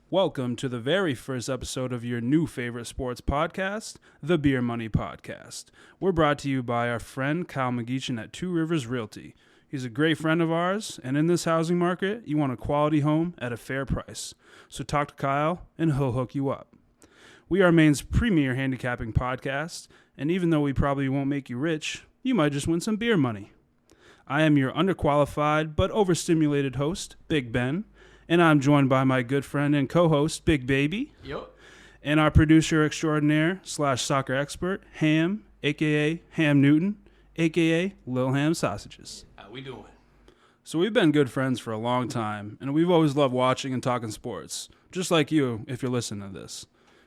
Welcome to the very first episode of your new favorite sports podcast, the Beer Money Podcast. We're brought to you by our friend Kyle McGeechan at Two Rivers Realty. He's a great friend of ours, and in this housing market, you want a quality home at a fair price. So talk to Kyle, and he'll hook you up. We are Maine's premier handicapping podcast, and even though we probably won't make you rich, you might just win some beer money. I am your underqualified but overstimulated host, Big Ben, and I'm joined by my good friend and co-host, Big Baby. Yep. And our producer extraordinaire / soccer expert, Ham, a.k.a. Ham Newton, a.k.a. Lil Ham Sausages. How we doing? So we've been good friends for a long time, and we've always loved watching and talking sports, just like you if you're listening to this.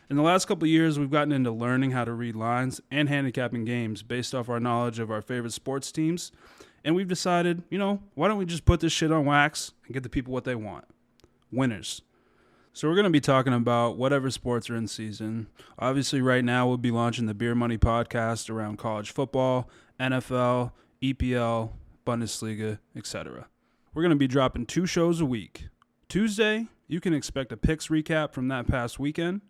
In the last couple of years, we've gotten into learning how to read lines and handicapping games based off our knowledge of our favorite sports teams, and we've decided, why don't we just put this shit on wax and get the people what they want? Winners. So we're going to be talking about whatever sports are in season. Obviously, right now we'll be launching the Beer Money Podcast around college football, NFL, EPL, Bundesliga, etc. We're going to be dropping 2 shows a week. Tuesday, you can expect a picks recap from that past weekend,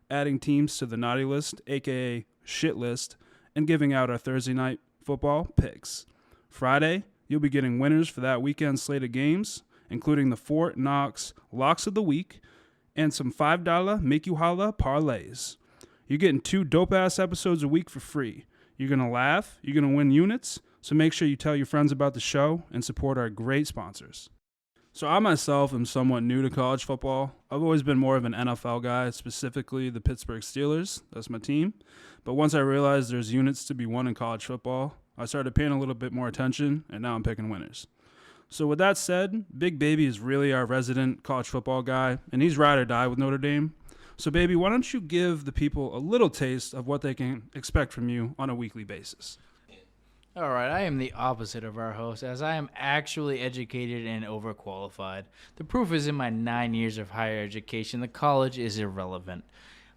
adding teams to the naughty list, aka shit list, and giving out our Thursday night football picks. Friday, you'll be getting winners for that weekend slate of games, including the Fort Knox Locks of the Week and some $5 Make You Holla parlays. You're getting 2 dope-ass episodes a week for free. You're going to laugh, you're going to win units, so make sure you tell your friends about the show and support our great sponsors. So I myself am somewhat new to college football. I've always been more of an NFL guy, specifically the Pittsburgh Steelers. That's my team. But once I realized there's units to be won in college football, I started paying a little bit more attention, and now I'm picking winners. So with that said, Big Baby is really our resident college football guy, and he's ride or die with Notre Dame. So Baby, why don't you give the people a little taste of what they can expect from you on a weekly basis? All right, I am the opposite of our host, as I am actually educated and overqualified. The proof is in my 9 years of higher education. The college is irrelevant.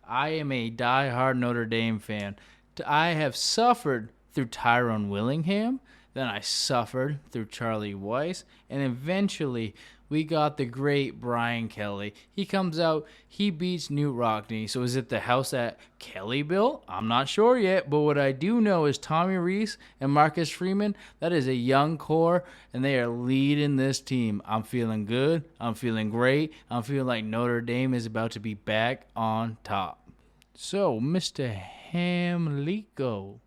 I am a diehard Notre Dame fan. I have suffered through Tyrone Willingham. Then I suffered through Charlie Weiss, and eventually we got the great Brian Kelly. He comes out, he beats Knute Rockne. So is it the house that Kelly built? I'm not sure yet, but what I do know is Tommy Rees and Marcus Freeman, that is a young core, and they are leading this team. I'm feeling good. I'm feeling great. I'm feeling like Notre Dame is about to be back on top. So, Mr. Hamlico,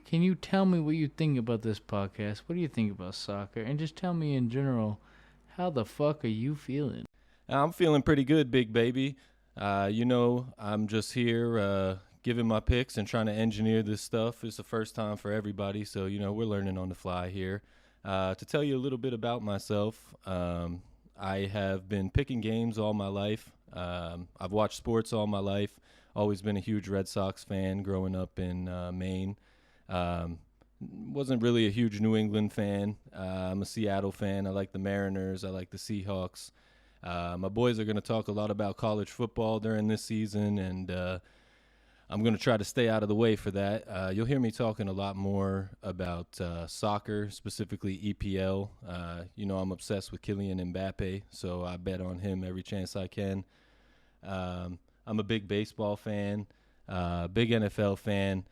can you tell me what you think about this podcast? What do you think about soccer? And just tell me in general, how the fuck are you feeling? I'm feeling pretty good, Big Baby. I'm just here giving my picks and trying to engineer this stuff. It's the first time for everybody, so, we're learning on the fly here. To tell you a little bit about myself, I have been picking games all my life. I've watched sports all my life. Always been a huge Red Sox fan growing up in Maine. Wasn't really a huge New England fan. I'm a Seattle fan. I like the Mariners. I like the Seahawks. My boys are going to talk a lot about college football during this season, and I'm going to try to stay out of the way for that. You'll hear me talking a lot more about soccer, specifically EPL. I'm obsessed with Kylian Mbappe, so I bet on him every chance I can. I'm a big baseball fan, big NFL fan.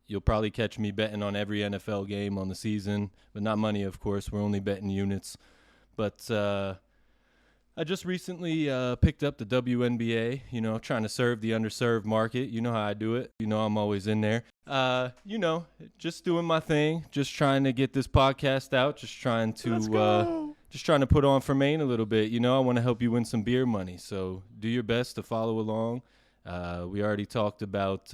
You'll probably catch me betting on every NFL game on the season, but not money, of course. We're only betting units. But I just recently picked up the WNBA, trying to serve the underserved market. You know how I do it. I'm always in there. Just doing my thing, just trying to get this podcast out, just trying to put on for Maine a little bit. I want to help you win some beer money. So do your best to follow along. We already talked about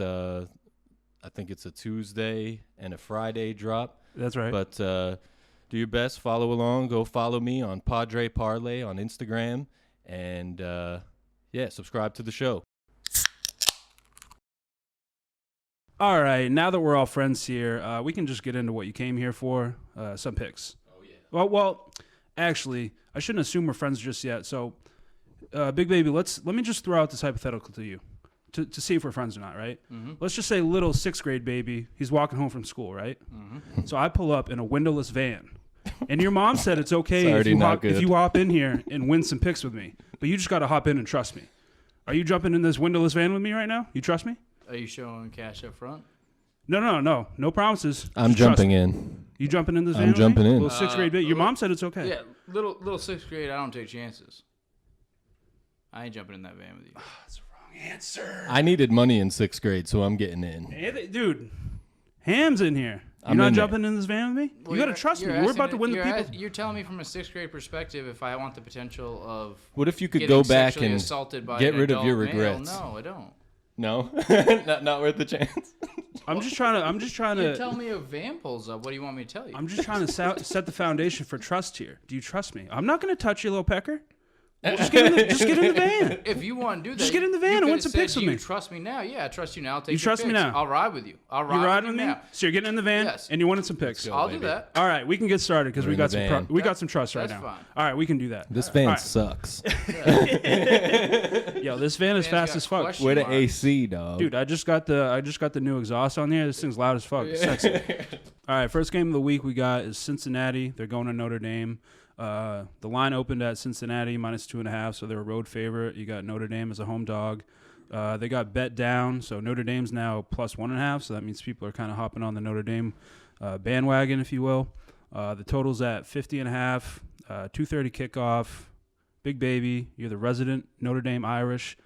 I think it's a Tuesday and a Friday drop. That's right. But do your best, follow along. Go follow me on Padre Parlay on Instagram. And, subscribe to the show. All right, now that we're all friends here, we can just get into what you came here for, some picks. Oh, yeah. Well, actually, I shouldn't assume we're friends just yet. So, Big Baby, let me just throw out this hypothetical to you. To see if we're friends or not, right? Mm-hmm. Let's just say little 6th grade baby, he's walking home from school, right? Mm-hmm. So I pull up in a windowless van, and your mom said it's okay if you hop in here and win some picks with me. but you just got to hop in and trust me. Are you jumping in this windowless van with me right now? You trust me? Are you showing cash up front? No promises. I'm Just trust jumping me. in. You jumping in this van? I'm with me? jumping in. Little sixth grade bit. Your mom said it's okay. Yeah, little sixth grade. I don't take chances. I ain't jumping in that van with you. That's the wrong answer. I needed money in 6th grade, so I'm getting in. Dude, Ham's in here. You're I'm not in jumping in this van with me? Well, you got to trust me. you're We're about to asking- win the you're people. You're telling me from a sixth grade perspective if I want the potential of What if you could getting go back sexually and assaulted by get an rid of your adult male? regrets? No, I don't. No? not worth the chance? I'm just trying You to. tell me a van pulls up. What do you want me to tell you? I'm just trying to set the foundation for trust here. Do you trust me? I'm not going to touch you, little pecker. Just get in the van. If you want to do that, Just get in the van you and win could've some said, picks with "Do you me." trust me now? Yeah, I trust you now. I'll take You your trust me picks. now? I'll ride with you. I'll ride You riding with with you me? now. So you're getting in the van Yes. and you wanted some picks. go. I'll do baby. that. All right, we can get started because We're we in got the some van. we got some trust right That's now. fine. All right, we can do that. This van All right. sucks. Yo, this van is Van's fast got as fuck. question Where the marks. AC, dog? Dude, I just got the new exhaust on there. This thing's loud as fuck. It's sexy. All right, first game of the week we got is Cincinnati. They're going to Notre Dame. The line opened at Cincinnati -2.5, so they're a road favorite. You got Notre Dame as a home dog. They got bet down, so Notre Dame's now +1.5, so that means people are kind of hopping on the Notre Dame bandwagon, if you will. The total's at 50.5, 2:30 kickoff. Big baby, you're the resident Notre Dame Irish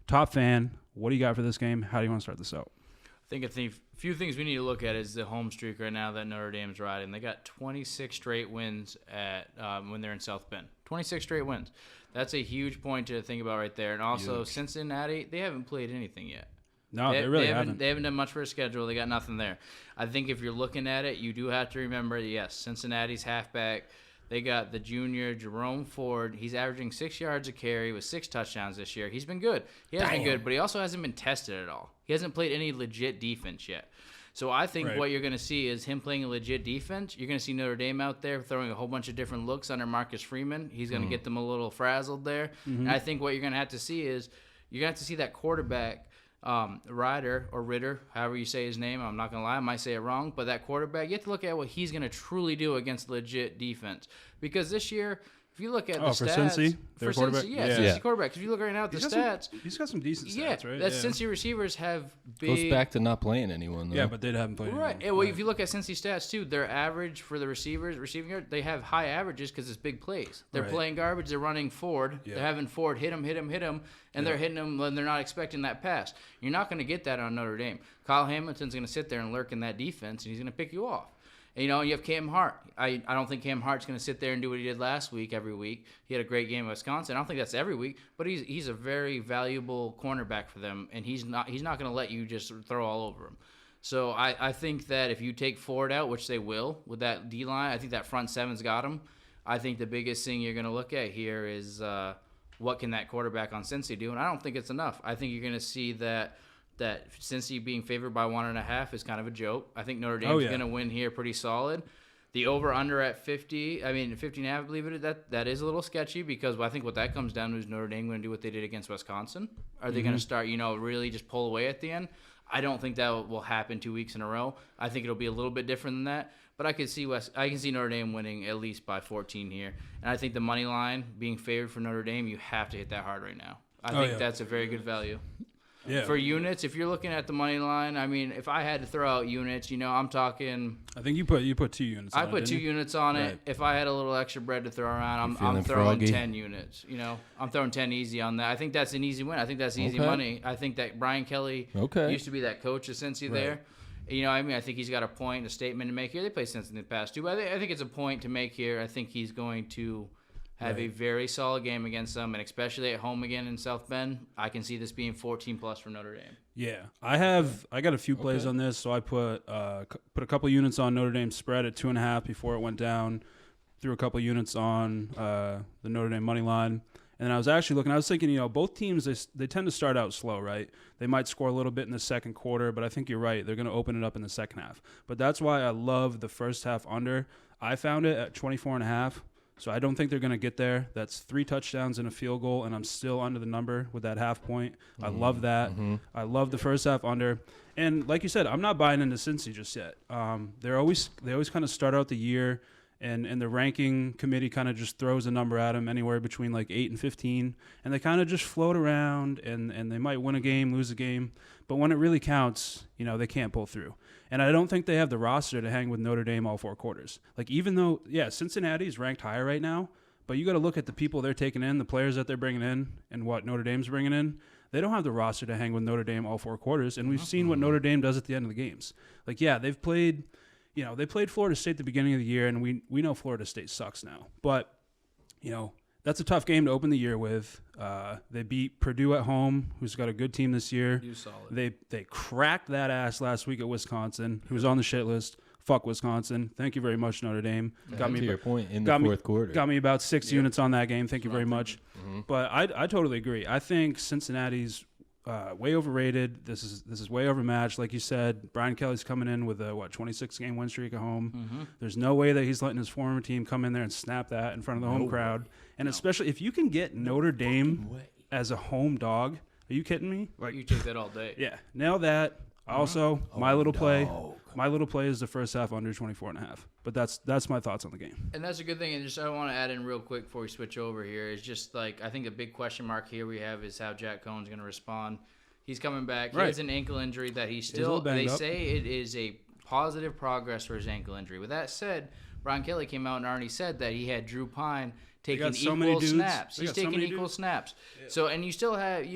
top fan. What do you got for this game? How do you want to start this out? I think a few things we need to look at is the home streak right now that Notre Dame's riding. They got 26 straight wins at when they're in South Bend. 26 straight wins. That's a huge point to think about right there. And also Cincinnati, they haven't played anything yet. No, they really haven't. They haven't done much for a schedule. They got nothing there. I think if you're looking at it, you do have to remember, yes, Cincinnati's halfback. They got the junior Jerome Ford. He's averaging 6 yards a carry with 6 touchdowns this year. He's been good. He has been good, but he also hasn't been tested at all. He hasn't played any legit defense yet. So I think what you're going to see is him playing a legit defense. You're going to see Notre Dame out there throwing a whole bunch of different looks under Marcus Freeman. He's going to get them a little frazzled there. And I think what you're going to have to see is you're going to have to see that quarterback, Ryder or Ritter, however you say his name. I'm not going to lie, I might say it wrong. But that quarterback, you have to look at what he's going to truly do against legit defense. Because this year, if you look at the for stats. Cincy? Their quarterback? Cincy quarterback. If you look right now at the stats. He's got some decent stats, right? That Cincy receivers have big. Goes back to not playing anyone, though. Yeah, but they haven't played Right. anyone. Yeah, well, if you look at Cincy stats too, their average for the receiving yard, they have high averages because it's big plays. They're Right. playing garbage. They're running forward. Yeah. They're having Ford hit them, and they're hitting them when they're not expecting that pass. You're not going to get that on Notre Dame. Kyle Hamilton's going to sit there and lurk in that defense, and he's going to pick you off. And, you know, you have Cam Hart. I don't think Cam Hart's going to sit there and do what he did last week every week. He had a great game at Wisconsin. I don't think that's every week, but he's a very valuable cornerback for them, and he's not going to let you just throw all over him. So I think that if you take Ford out, which they will with that D-line, I think that front seven's got him. I think the biggest thing you're going to look at here is what can that quarterback on Cincy do, and I don't think it's enough. I think you're going to see that Cincy being favored by 1.5 is kind of a joke. I think Notre Dame's going to win here pretty solid. The over-under at 50, 50.5, I believe it is, that is a little sketchy because I think what that comes down to is Notre Dame going to do what they did against Wisconsin. Are they going to start, really just pull away at the end? I don't think that will happen 2 weeks in a row. I think it'll be a little bit different than that. But I can see Notre Dame winning at least by 14 here. And I think the money line being favored for Notre Dame, you have to hit that hard right now. I think that's a very good value. Yeah. For units, if you're looking at the money line, if I had to throw out units, I'm talking. I think you put 2 units. I put 2 units on it. Right. If I had a little extra bread to throw around, I'm throwing froggy? 10 units. I'm throwing 10 easy on that. I think that's an easy win. I think that's easy money. I think that Brian Kelly used to be that coach of Cincy there. I think he's got a statement to make here. They played Cincy in the past too, but I think it's a point to make here. I think he's going to have a very solid game against them, and especially at home again in South Bend. I can see this being 14+ for Notre Dame. Yeah, I got a few plays on this, so I put a couple units on Notre Dame spread at 2.5 before it went down. Threw a couple units on the Notre Dame money line, and then I was thinking, both teams they tend to start out slow, right? They might score a little bit in the second quarter, but I think you're right. They're going to open it up in the second half. But that's why I love the first half under. I found it at 24.5. So I don't think they're going to get there. That's 3 touchdowns and a field goal, and I'm still under the number with that half point. I love that. I love the first half under. And like you said, I'm not buying into Cincy just yet. They always kind of start out the year and the ranking committee kind of just throws a number at them anywhere between like 8 and 15, and they kind of just float around, and they might win a game, lose a game, but when it really counts, they can't pull through. And I don't think they have the roster to hang with Notre Dame all 4 quarters. Like, even though, Cincinnati is ranked higher right now, but you got to look at the people they're taking in, the players that they're bringing in, and what Notre Dame's bringing in. They don't have the roster to hang with Notre Dame all 4 quarters, and we've seen what Notre Dame does at the end of the games. Like, they've played, they played Florida State at the beginning of the year, and we know Florida State sucks now. But, that's a tough game to open the year with. They beat Purdue at home, who's got a good team this year. They cracked that ass last week at Wisconsin, who's on the shit list. Fuck Wisconsin. Thank you very much, Notre Dame. Got me to your point in the fourth quarter. Got me about 6 units on that game. Thank you very much. Mm-hmm. But I totally agree. I think Cincinnati's way overrated. This is way overmatched. Like you said, Brian Kelly's coming in with a 26-game win streak at home. Mm-hmm. There's no way that he's letting his former team come in there and snap that in front of the home crowd. And especially if you can get Notre Dame as a home dog. Are you kidding me? Like, you take that all day. Yeah, nail that. Also, my little play is the first half under 24.5. But that's my thoughts on the game. And that's a good thing. And just I want to add in real quick before we switch over here is just like I think the big question mark here we have is how Jack Cohn's going to respond. He's coming back. He has an ankle injury that he's still. They say it is a positive progress for his ankle injury. With that said, Brian Kelly came out and already said that he had Drew Pine taking equal snaps. He's taking equal snaps. Yeah. So and you still have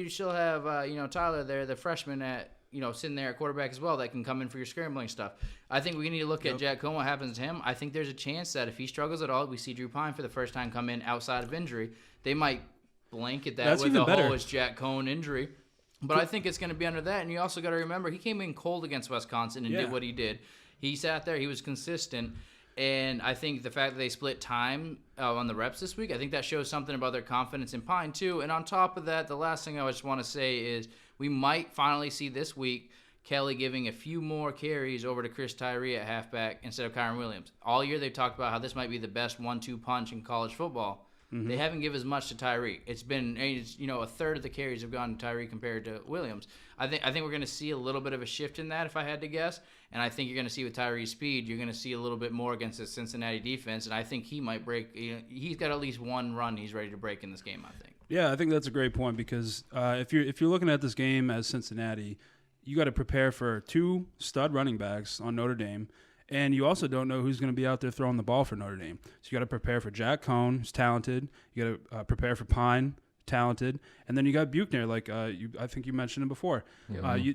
Tyler there, the freshman at. Sitting there at quarterback as well that can come in for your scrambling stuff. I think we need to look at Jack Cohn, what happens to him. I think there's a chance that if he struggles at all, we see Drew Pine for the first time come in outside of injury. They might blanket that with the whole is Jack Cohn injury. But I think it's going to be under that. And you also got to remember, he came in cold against Wisconsin and did what he did. He sat there. He was consistent. And I think the fact that they split time on the reps this week, I think that shows something about their confidence in Pine too. And on top of that, the last thing I just want to say is we might finally see this week Kelly giving a few more carries over to Chris Tyree at halfback instead of Kyron Williams. All year they've talked about how this might be the best 1-2 punch in college football. Mm-hmm. They haven't given as much to Tyree. It's been a third of the carries have gone to Tyree compared to Williams. I think we're going to see a little bit of a shift in that if I had to guess. And I think you're going to see with Tyree's speed, you're going to see a little bit more against the Cincinnati defense. And I think he might break. He's got at least one run he's ready to break in this game, I think. Yeah, I think that's a great point because if you're looking at this game as Cincinnati, you got to prepare for 2 stud running backs on Notre Dame. And you also don't know who's going to be out there throwing the ball for Notre Dame. So you got to prepare for Jack Cohn, who's talented. You got to prepare for Pine, talented, and then you got Buchner. Like I think you mentioned him before. Yeah.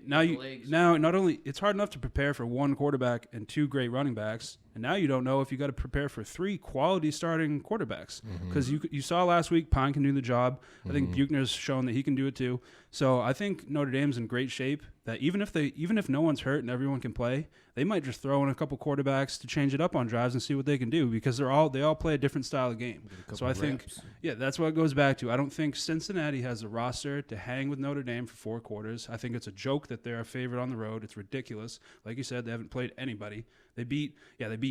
Now not only it's hard enough to prepare for 1 quarterback and 2 great running backs, and now you don't know if you got to prepare for 3 quality starting quarterbacks because you saw last week Pine can do the job. I think Buchner's shown that he can do it too. So I think Notre Dame's in great shape. That even if no one's hurt and everyone can play, they might just throw in a couple quarterbacks to change it up on drives and see what they can do because they all play a different style of game. So I think that's what it goes back to. I don't think Cincinnati has a roster to hang with Notre Dame for 4 quarters. I think it's a joke that they're a favorite on the road. It's ridiculous. Like you said, they haven't played anybody. They beat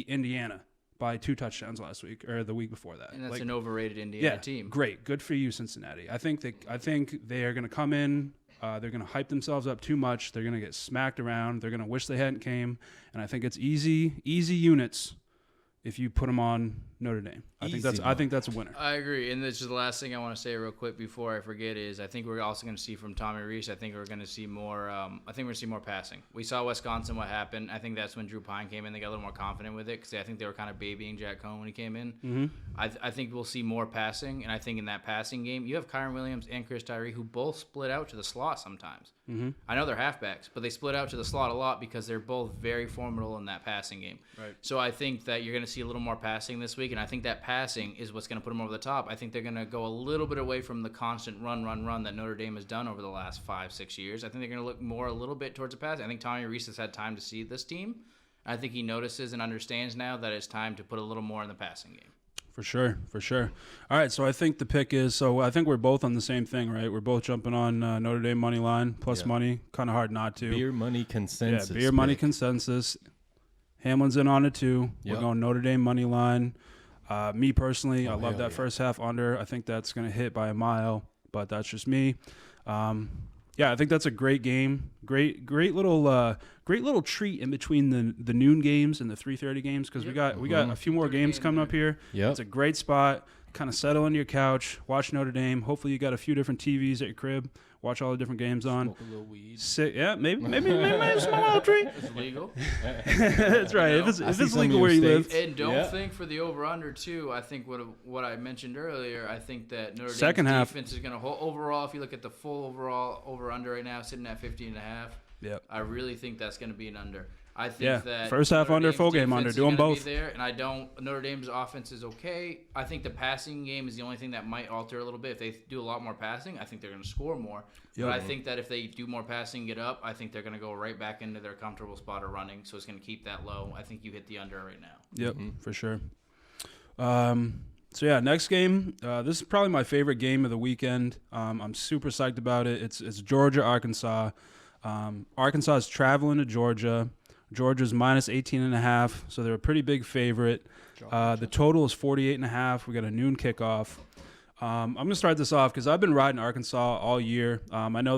Indiana by 2 touchdowns last week or the week before that. And that's an overrated Indiana team. Great. Good for you, Cincinnati. I think they are going to come in. They're going to hype themselves up too much. They're going to get smacked around. They're going to wish they hadn't came. And I think it's easy units if you put them on Notre Dame. I think that's a winner. I agree. And this is the last thing I want to say real quick before I forget is I think we're also going to see from Tommy Rees. I think we're going to see more. More passing. We saw Wisconsin what happened. I think that's when Drew Pine came in. They got a little more confident with it because I think they were kind of babying Jack Cohn when he came in. Mm-hmm. I think we'll see more passing, and I think in that passing game you have Kyron Williams and Chris Tyree who both split out to the slot sometimes. Mm-hmm. I know they're halfbacks, but they split out to the slot a lot because they're both very formidable in that passing game. Right. So I think that you're going to see a little more passing this week, and I think that passing is what's going to put them over the top. I think they're going to go a little bit away from the constant run that Notre Dame has done over the last 5-6 years. I think they're going to look more a little bit towards the passing. I think Tommy Rees has had time to see this team. I think he notices and understands now that it's time to put a little more in the passing game. For sure. All right, so I think the pick is I think we're both on the same thing, right? We're both jumping on Notre Dame money line plus money. Kind of hard not to. Beer money consensus. Yeah, beer money consensus. Hamlin's in on it too. Yep. We're going Notre Dame money line. Me personally, I love that first half under. I think that's going to hit by a mile, but that's just me. Yeah, I think that's a great game. Great little treat in between the noon games and the 3:30 games because we got a few more games coming up here. Yep. It's a great spot. Kind of settle on your couch, watch Notre Dame. Hopefully, you got a few different TVs at your crib. Watch all the different games on. Smoke a little weed. Maybe smoke a little tree. It's legal. That's right. You know, If it's legal where you live. And don't think for the over/under too. I think what I mentioned earlier. I think that Notre Dame's Second half defense is going to hold overall. If you look at the full overall over/under right now, sitting at 50.5. Yep. I really think that's going to be an under. I think that first half Notre under, Dame's full game defense under, is do them gonna be both. there, and Notre Dame's offense is okay. I think the passing game is the only thing that might alter a little bit. If they do a lot more passing, I think they're going to score more. Yep. But I think that if they do more passing, get up, I think they're going to go right back into their comfortable spot of running. So it's going to keep that low. I think you hit the under right now. Yep, for sure. So yeah, next game. This is probably my favorite game of the weekend. I'm super psyched about it. It's Georgia Arkansas. Arkansas is traveling to Georgia. Georgia's minus 18.5, so they're a pretty big favorite. The total is 48.5. We got a noon kickoff. I'm gonna start this off because I've been riding Arkansas all year. I know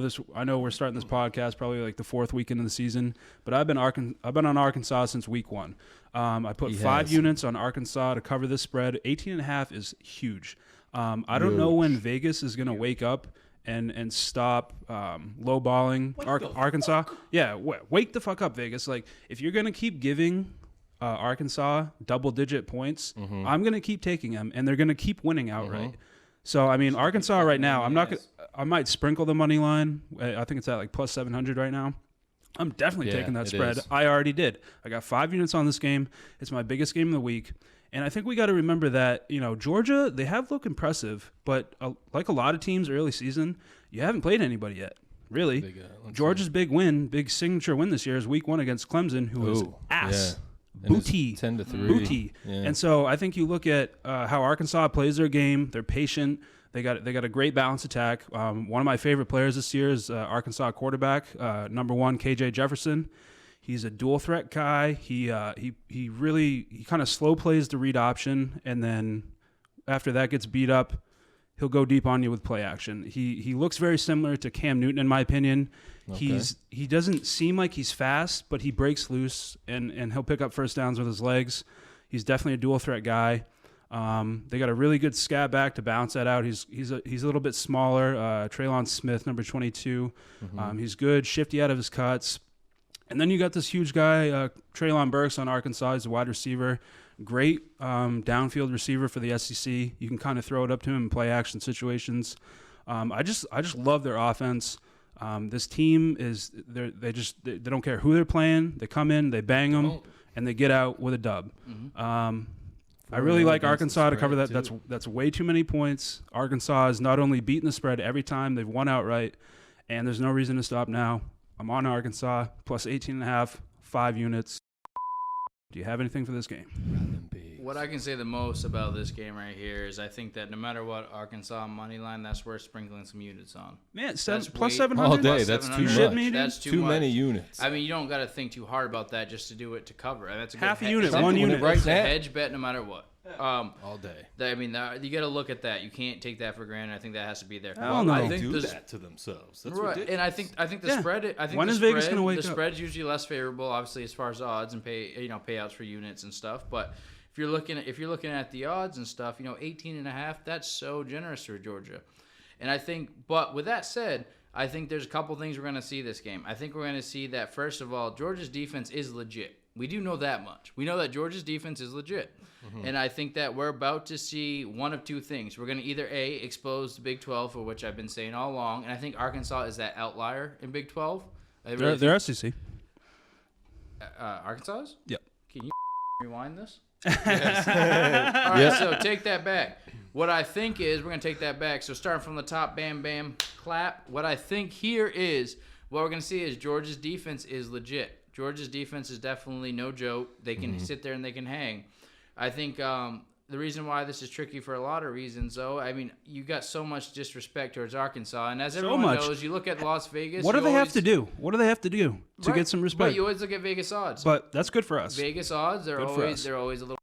we're starting this podcast probably like the fourth weekend of the season, but I've been on Arkansas since week 1. I put 5 units on Arkansas to cover this spread. 18.5 is huge. I don't know when Vegas is gonna wake up and stop lowballing Arkansas. Yeah, wake the fuck up, Vegas. Like, if you're going to keep giving Arkansas double-digit points, I'm going to keep taking them, and they're going to keep winning outright. So, I mean, Arkansas right now, I might sprinkle the money line. I think it's at like plus 700 right now. I'm definitely taking that spread. I already did. I got 5 units on this game. It's my biggest game of the week. And I think we got to remember that, Georgia, they have looked impressive, but like a lot of teams early season, you haven't played anybody yet, really. Georgia's big signature win this year is week 1 against Clemson, who was ass. Yeah. Booty. 10-3. Booty. Yeah. And so I think you look at how Arkansas plays their game. They're patient. They got a great balanced attack. One of my favorite players this year is Arkansas quarterback, number 1, KJ Jefferson. He's a dual threat guy. He kind of slow plays the read option, and then after that gets beat up, he'll go deep on you with play action. He looks very similar to Cam Newton in my opinion. Okay. He doesn't seem like he's fast, but he breaks loose and he'll pick up first downs with his legs. He's definitely a dual threat guy. They got a really good scat back to balance that out. He's a little bit smaller. Traylon Smith, number 22. He's good, shifty out of his cuts. And then you got this huge guy, Treylon Burks on Arkansas. He's a wide receiver. Great downfield receiver for the SEC. You can kind of throw it up to him in play action situations. I just love their offense. This team they don't care who they're playing. They come in, they bang them, and they get out with a dub. I really like Arkansas to cover that. That's way too many points. Arkansas is not only beating the spread every time, they've won outright, and there's no reason to stop now. I'm on Arkansas, plus 18.5, 5 units. Do you have anything for this game? What I can say the most about this game right here is I think that no matter what, Arkansas money line, that's worth sprinkling some units on. Man, plus 700? All day, that's too much. That's too many units. I mean, you don't got to think too hard about that just to do it to cover. And that's a half good a unit, hedge. 1 unit. Right It's now. a hedge bet no matter what. All day. I mean, you got to look at that. You can't take that for granted. I think that has to be there. Hell no. I They think do that to themselves. That's right, ridiculous. and I think the spread. I think when the is spread, Vegas gonna wake the up? spread's usually less favorable, obviously, as far as odds and payouts for units and stuff. But if you're looking at the odds and stuff, 18.5, that's so generous for Georgia. And I think, but with that said, I think there's a couple things we're going to see this game. I think we're going to see that, first of all, Georgia's defense is legit. We do know that much. We know that Georgia's defense is legit. And I think that we're about to see one of two things. We're going to either, A, expose the Big 12, for which I've been saying all along, and I think Arkansas is that outlier in Big 12. They're SEC. Arkansas is? Yep. Can you rewind this? All right, so take that back. What I think is we're going to take that back. So starting from the top, bam, bam, clap. What I think here is what we're going to see is Georgia's defense is legit. Georgia's defense is definitely no joke. They can sit there and they can hang. I think the reason why this is tricky for a lot of reasons, though, I mean, you got so much disrespect towards Arkansas. And as everyone knows, you look at Las Vegas. What do they have to do? What do they have to do to get some respect? But you always look at Vegas odds. But that's good for us. Vegas odds, they're always a little.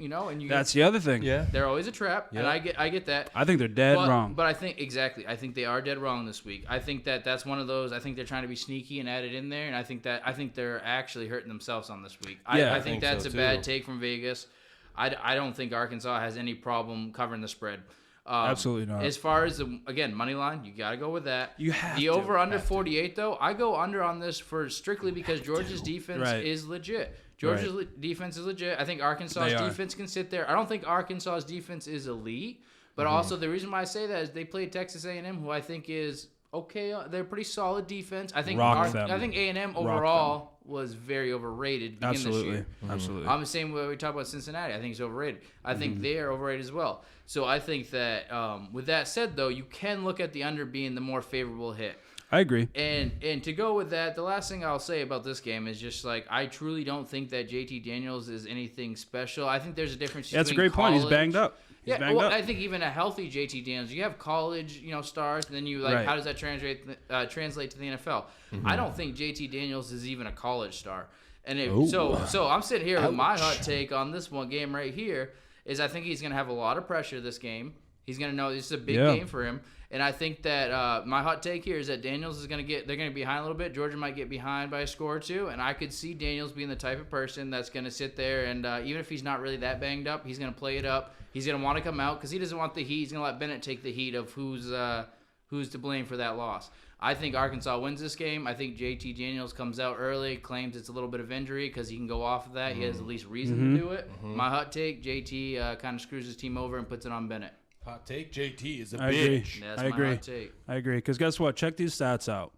and That's the other thing. Yeah. they're always a trap, and I get that. I think they're dead wrong. But I think they are dead wrong this week. I think that's one of those. I think they're trying to be sneaky and add it in there, and I think they're actually hurting themselves on this week. I think that's so, a bad take from Vegas. I don't think Arkansas has any problem covering the spread. Absolutely not. As far as again money line, you got to go with that. You have the to. over under 48 though. I go under on this for strictly because Georgia's defense is legit. Georgia's defense is legit. I think Arkansas's defense can sit there. I don't think Arkansas's defense is elite, but also the reason why I say that is they played Texas A&M, who I think is okay. They're pretty solid defense. I think I think A&M overall was very overrated. Absolutely. This year. Absolutely. I'm the same way we talk about Cincinnati. I think it's overrated. I think they are overrated as well. So I think that with that said, though, you can look at the under being the more favorable hit. I agree. And to go with that, the last thing I'll say about this game is just like I truly don't think that JT Daniels is anything special. I think there's a difference between That's a great point. He's banged up. I think even a healthy JT Daniels, you have college, stars, and then you how does that translate to the NFL? I don't think JT Daniels is even a college star. And so I'm sitting here with my hot take on this one game right here is I think he's going to have a lot of pressure this game. He's going to know this is a big game for him. And I think that my hot take here is that Daniels is going to they're going to be behind a little bit. Georgia might get behind by a score or two. And I could see Daniels being the type of person that's going to sit there and even if he's not really that banged up, he's going to play it up. He's going to want to come out because he doesn't want the heat. He's going to let Bennett take the heat of who's to blame for that loss. I think Arkansas wins this game. I think JT Daniels comes out early, claims it's a little bit of injury because he can go off of that. He has at least reason to do it. My hot take, JT kind of screws his team over and puts it on Bennett. Hot take, JT is a bitch. That's I agree. My hot take. I agree. Because guess what? Check these stats out.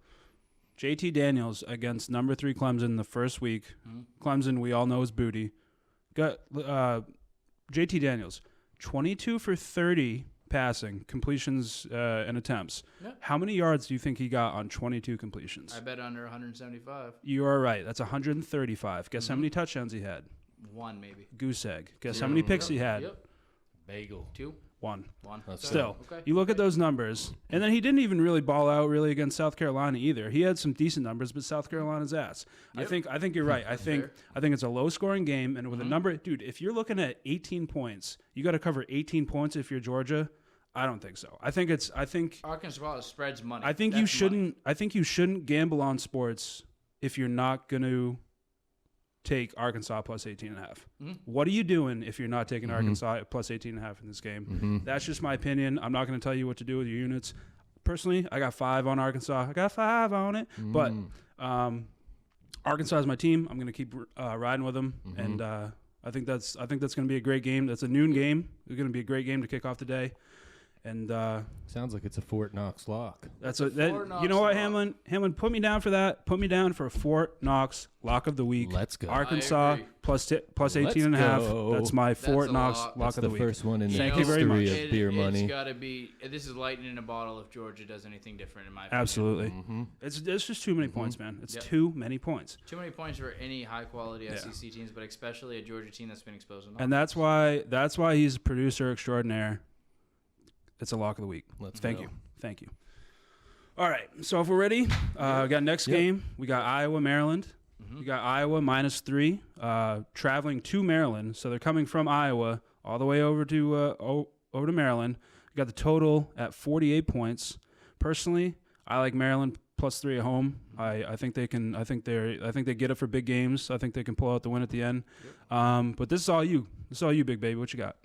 JT Daniels against number 3 Clemson the first week. Clemson, we all know is booty. Got JT Daniels, 22 for 30 passing, completions and attempts. Yep. How many yards do you think he got on 22 completions? I bet under 175. You are right. That's 135. Guess how many touchdowns he had? 1 maybe. Goose egg. Guess how many picks he had? Yep. Bagel. 2. 1. Still, you look at those numbers, and then he didn't even really ball out really against South Carolina either. He had some decent numbers, but South Carolina's ass. Yep. I think you're right. I think it's a low scoring game, and with a number, dude, if you're looking at 18 points, you got to cover 18 points if you're Georgia. I don't think so. I think Arkansas spreads money. I think you shouldn't gamble on sports if you're not going to take Arkansas plus 18.5. What are you doing if you're not taking Arkansas plus 18.5 in this game? That's just my opinion. I'm not going to tell you what to do with your units. Personally, I got 5 on Arkansas. I got 5 on it. But Arkansas is my team. I'm going to keep riding with them, and I think that's going to be a great game. That's a noon game. It's going to be a great game to kick off the day. And sounds like it's a Fort Knox lock. You know what, Hamlin? Hamlin, put me down for that. Put me down for a Fort Knox lock of the week. Let's go. Arkansas plus 18.5. That's my Fort Knox lock of the week. That's the first one in the Thank you very much. history of beer money. It's got to be. This is lightning in a bottle if Georgia does anything different, in my opinion. Absolutely. It's just too many points, man. It's too many points. Too many points for any high quality SEC teams, but especially a Georgia team that's been exposed enough. And that's why he's a producer extraordinaire. It's a lock of the week. Thank you. All right. So if we're ready, we got next game. We got Iowa, Maryland. We got Iowa -3, traveling to Maryland. So they're coming from Iowa all the way over to Maryland. We got the total at 48 points. Personally, I like Maryland +3 at home. I think they can. I think they get it for big games. I think they can pull out the win at the end. But this is all you. This is all you, big baby. What you got?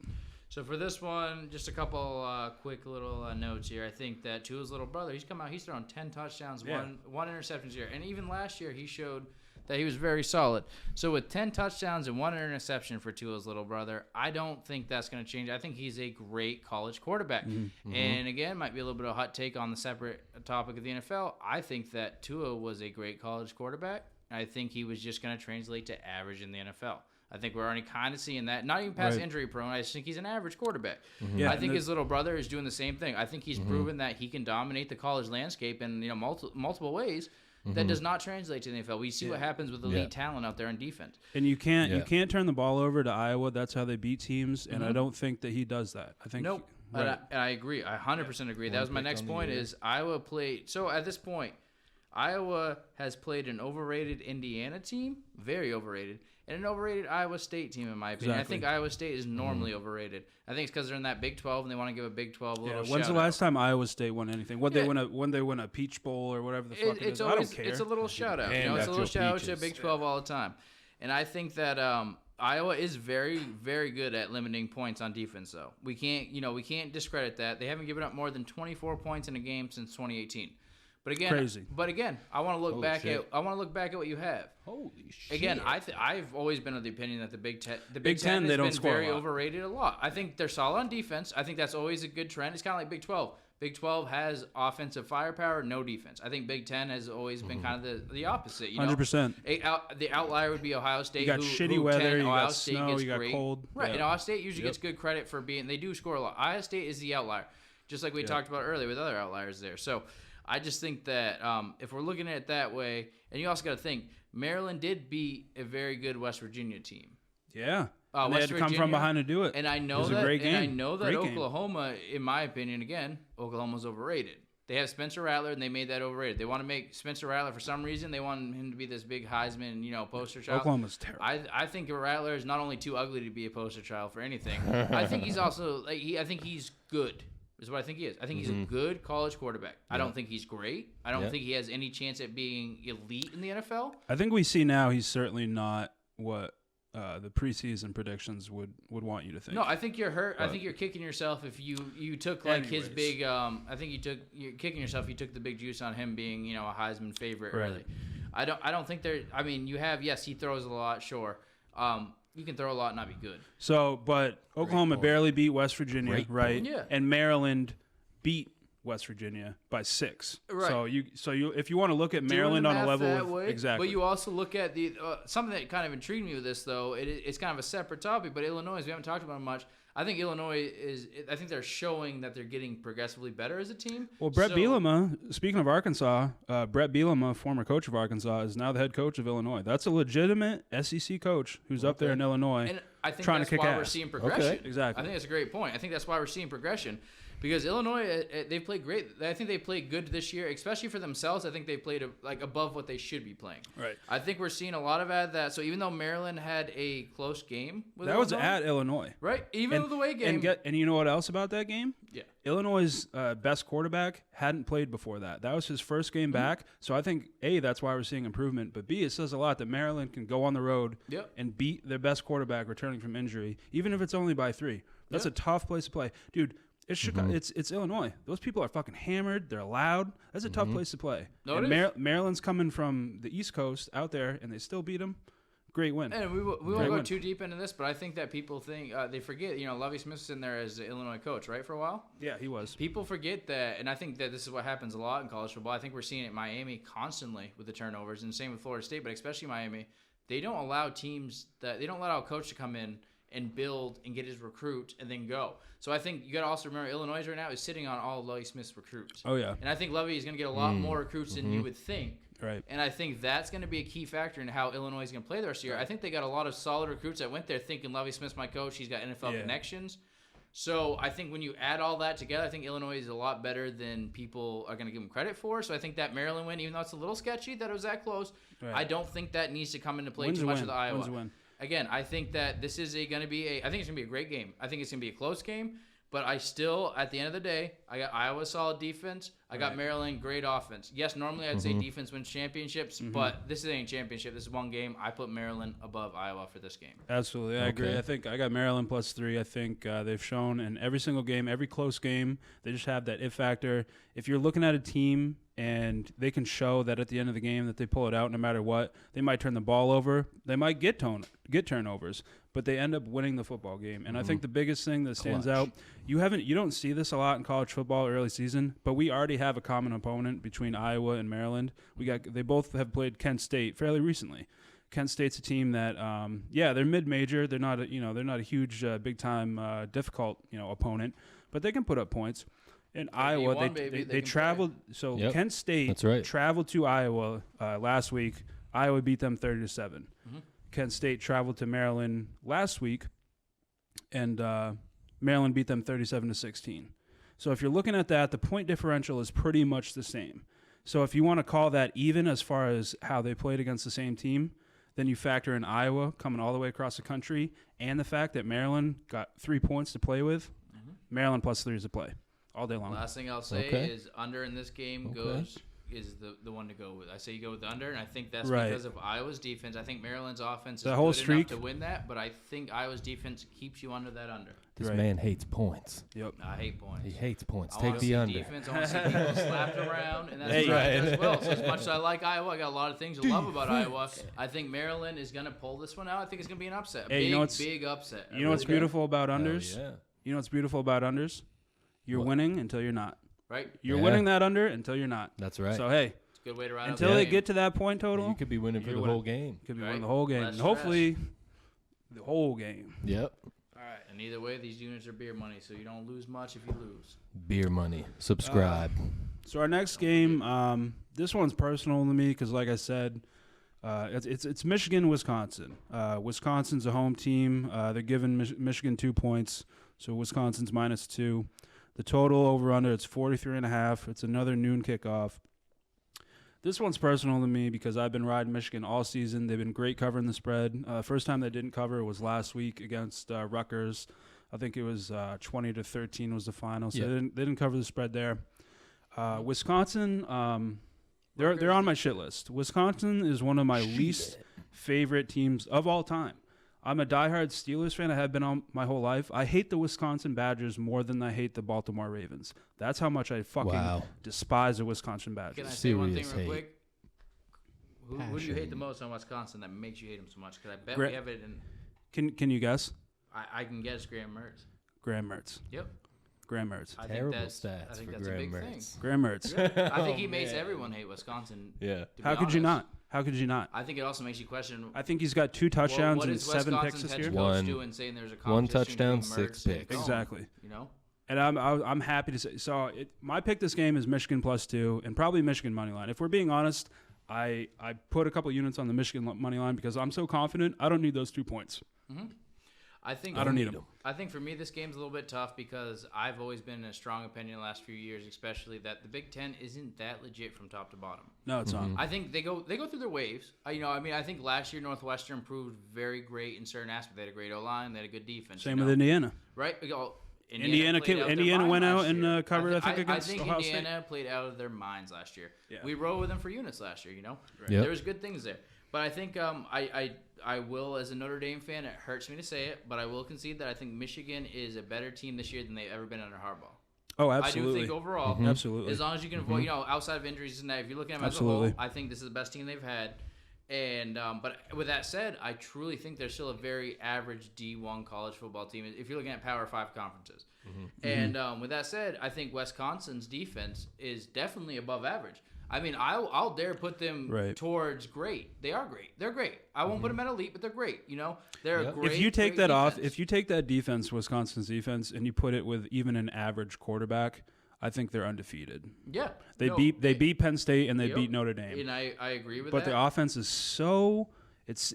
So for this one, just a couple quick little notes here. I think that Tua's little brother, he's thrown 10 touchdowns, one interception here. And even last year, he showed that he was very solid. So with 10 touchdowns and 1 interception for Tua's little brother, I don't think that's going to change. I think he's a great college quarterback. And again, might be a little bit of a hot take on the separate topic of the NFL. I think that Tua was a great college quarterback. I think he was just going to translate to average in the NFL. I think we're already kind of seeing that. Not even past injury prone. I just think he's an average quarterback. I think his little brother is doing the same thing. I think he's proven that he can dominate the college landscape in multiple ways. That does not translate to the NFL. We see what happens with elite talent out there in defense. And you can't turn the ball over to Iowa. That's how they beat teams. And I don't think that he does that. I think nope. I agree. I 100% agree. That was my next point. Is Iowa played. So at this point, Iowa has played an overrated Indiana team, very overrated. and an overrated Iowa State team, in my opinion. Exactly. I think Iowa State is normally overrated. I think it's because they're in that Big 12 and they want to give a Big 12 a little When's the shout last time Iowa State won anything? When they win a Peach Bowl or whatever the fuck it is? I don't care. It's a little shout out. Hand It's a little out shout out your to Big 12 all the time. And I think that Iowa is very, very good at limiting points on defense, though. We can't discredit that. They haven't given up more than 24 points in a game since 2018. But again, Crazy. I want to look Holy back shit. at what you have. Holy shit. Again, I've always been of the opinion that the Big Ten Ten, has they don't been score a very lot. overrated a lot. I think they're solid on defense. I think that's always a good trend. It's kind of like Big 12. Big 12 has offensive firepower, no defense. I think Big 10 has always been kind of the opposite. 100%. The outlier would be Ohio State. You got who shitty weather, you Ohio got State snow, gets you got great. cold. Right, Yeah. and Ohio State usually gets good credit for being. They do score a lot. Ohio State is the outlier, just like we talked about earlier with other outliers there. So I just think that if we're looking at it that way, and you also got to think, Maryland did beat a very good West Virginia team. Yeah. And they had West to come Virginia, from behind to do it. And I It know was a that. great game. And I know that Great game. Oklahoma, in my opinion, again, Oklahoma's overrated. They have Spencer Rattler, and they made that overrated. They want to make Spencer Rattler for some reason. They want him to be this big Heisman, poster child. Oklahoma's terrible. I think Rattler is not only too ugly to be a poster child for anything. I think he's also I think he's good. Is what I think he is. I think he's a good college quarterback. I don't think he's great. I don't think he has any chance at being elite in the NFL. I think we see now he's certainly not what the preseason predictions would want you to think. No, I think you're hurt. I think you're kicking yourself if you took like his Anyways. big. I think you're kicking yourself. You took the big juice on him being a Heisman favorite Right. early. I don't think there. I mean, you have he throws a lot. Sure, you can throw a lot and not be good. So, but Oklahoma point. barely beat West Virginia, Great right? point. Yeah. And Maryland beat West Virginia by 6. Right. So you if you want to look at Maryland Doing the on a math level that of way, exactly. But you also look at the something that kind of intrigued me with this though. It's kind of a separate topic, but Illinois, we haven't talked about it much. I think Illinois I think they're showing that they're getting progressively better as a team. Well, Brett Bielema, speaking of Arkansas, Brett Bielema, former coach of Arkansas, is now the head coach of Illinois. That's a legitimate SEC coach who's up there in Illinois And I think trying that's to kick why ass. we're seeing progression. Okay, exactly. I think that's a great point. I think that's why we're seeing progression. Because Illinois, they've played great. I think they played good this year, especially for themselves. I think they played above what they should be playing. Right. I think we're seeing a lot of that. So even though Maryland had a close game with That was Illinois, at Illinois. right? Even with the away game. And you know what else about that game? Yeah. Illinois' best quarterback hadn't played before that. That was his first game back. So I think, A, that's why we're seeing improvement. But B, it says a lot that Maryland can go on the road Yep. and beat their best quarterback returning from injury, even if it's only by 3. That's Yep. a tough place to play. Dude, it's Illinois. Those people are fucking hammered. They're loud. That's a tough place to play. No, and it is. Maryland's coming from the East Coast out there, and they still beat them. Great win. And we won't Great go win. too deep into this, but I think that people think they forget. Lovie Smith's in there as the Illinois coach, right, for a while. Yeah, he was. People forget that, and I think that this is what happens a lot in college football. I think we're seeing it in Miami constantly with the turnovers, and same with Florida State, but especially Miami. They don't allow a coach to come in and build and get his recruit and then go. So I think you got to also remember Illinois right now is sitting on all of Lovie Smith's recruits. Oh, yeah. And I think Lovie is going to get a lot more recruits than you would think. Right. And I think that's going to be a key factor in how Illinois is going to play the rest of the year. I think they got a lot of solid recruits that went there thinking Lovie Smith's my coach. He's got NFL connections. So I think when you add all that together, I think Illinois is a lot better than people are going to give them credit for. So I think that Maryland win, even though it's a little sketchy that it was that close, Right. I don't think that needs to come into play Win's too a much win. with Iowa. Win's a win. Again, I think that this is going to be I think it's going to be a great game. I think it's going to be a close game. But I still, at the end of the day, I got Iowa solid defense. I got Maryland great offense. Yes, normally I'd say defense wins championships, but this ain't a championship. This is one game. I put Maryland above Iowa for this game. Absolutely, I agree. Okay. I think I got Maryland +3. I think they've shown in every single game, every close game, they just have that it factor. If you're looking at a team and they can show that at the end of the game that they pull it out no matter what, they might turn the ball over, they might get turnovers, but they end up winning the football game. And I think the biggest thing that stands out, you don't see this a lot in college football early season, but we already have a common opponent between Iowa and Maryland. They both have played Kent State fairly recently. Kent State's a team that, they're mid-major. They're not a huge, big-time, difficult, opponent, but they can put up points. In Iowa, won, baby. They they can traveled. So Yep. Kent State That's right. traveled to Iowa last week. Iowa beat them 30-7. Kent State traveled to Maryland last week, and Maryland beat them 37-16. So if you're looking at that, the point differential is pretty much the same. So if you want to call that even as far as how they played against the same team, then you factor in Iowa coming all the way across the country, and the fact that Maryland got 3 points to play with. Maryland +3 is a play all day long. Last thing I'll say is under in this game is the one to go with. I say you go with the under, and I think that's because of Iowa's defense. I think Maryland's offense is good enough to win that, but I think Iowa's defense keeps you under that under. This man hates points. Yep. I hate points. He hates points. I Take the under. Defense. I want to see people slapped around, and that's what I do as well. So as much as I like Iowa, I got a lot of things to love about Iowa. I think Maryland is going to pull this one out. I think it's going to be an upset. Big upset. You know what's beautiful about unders? Yeah. You know what's beautiful about unders? You're winning until you're not. Right? You're winning that under until you're not. That's right. So, hey. It's a good way to ride until they get to that point total. You could be winning for the whole game. Could be winning the whole game. And hopefully, the whole game. Yep. All right. And either way, these units are beer money, so you don't lose much if you lose. Beer money. Subscribe. So our next game, this one's personal to me because, like I said, it's Michigan, Wisconsin. Wisconsin's a home team. They're giving Michigan 2 points, so Wisconsin's -2. The total over under it's 43.5. It's another noon kickoff. This one's personal to me because I've been riding Michigan all season. They've been great covering the spread. First time they didn't cover was last week against Rutgers. I think it was 20-13 was the final, so they didn't cover the spread there. Wisconsin, they're on my shit list. Wisconsin is one of my least favorite teams of all time. I'm a diehard Steelers fan. I have been on my whole life. I hate the Wisconsin Badgers more than I hate the Baltimore Ravens. That's how much I fucking despise the Wisconsin Badgers. Can I say one thing real quick? Who do you hate the most on Wisconsin that makes you hate them so much? Because I bet we have it in... Can you guess? I can guess Graham Mertz. Graham Mertz. Yep. Graham Mertz. Terrible stats. I think for that's Graham a big Mertz. thing. Graham Mertz. Yeah. I think he makes everyone hate Wisconsin. Yeah. How could you not? How could you not? I think it also makes you question. I think he's got 2 touchdowns and 7 picks this year. One touchdown, 6 picks. Exactly. You know. And I'm happy to say. So my pick this game is Michigan +2 and probably Michigan money line. If we're being honest, I put a couple units on the Michigan money line because I'm so confident. I don't need those 2 points. Mm-hmm. I don't need them. I think for me this game's a little bit tough because I've always been in a strong opinion the last few years, especially that the Big Ten isn't that legit from top to bottom. No, it's not. I think they go through their waves. I think last year Northwestern proved very great in certain aspects. They had a great O-line, they had a good defense. Same with Indiana. Right? Indiana went out and covered, I think, against Ohio State. Indiana played out of their minds last year. Yeah. We rode with them for units last year, Right. There was good things there. But I think I will, as a Notre Dame fan, it hurts me to say it, but I will concede that I think Michigan is a better team this year than they've ever been under Harbaugh. Oh, absolutely. I do think overall, absolutely, as long as you can avoid, outside of injuries and that, if you're looking at them as a whole, I think this is the best team they've had. And but with that said, I truly think they're still a very average D1 college football team if you're looking at Power 5 conferences. And with that said, I think Wisconsin's defense is definitely above average. I mean, I'll dare put them towards great. They are great. They're great. I won't put them at elite, but they're great. They're a great. If you take that defense. off, if you take that defense, Wisconsin's defense, and you put it with even an average quarterback, I think they're undefeated. Yeah, they beat Penn State and they beat Notre Dame. And I agree with that. But the offense is so it's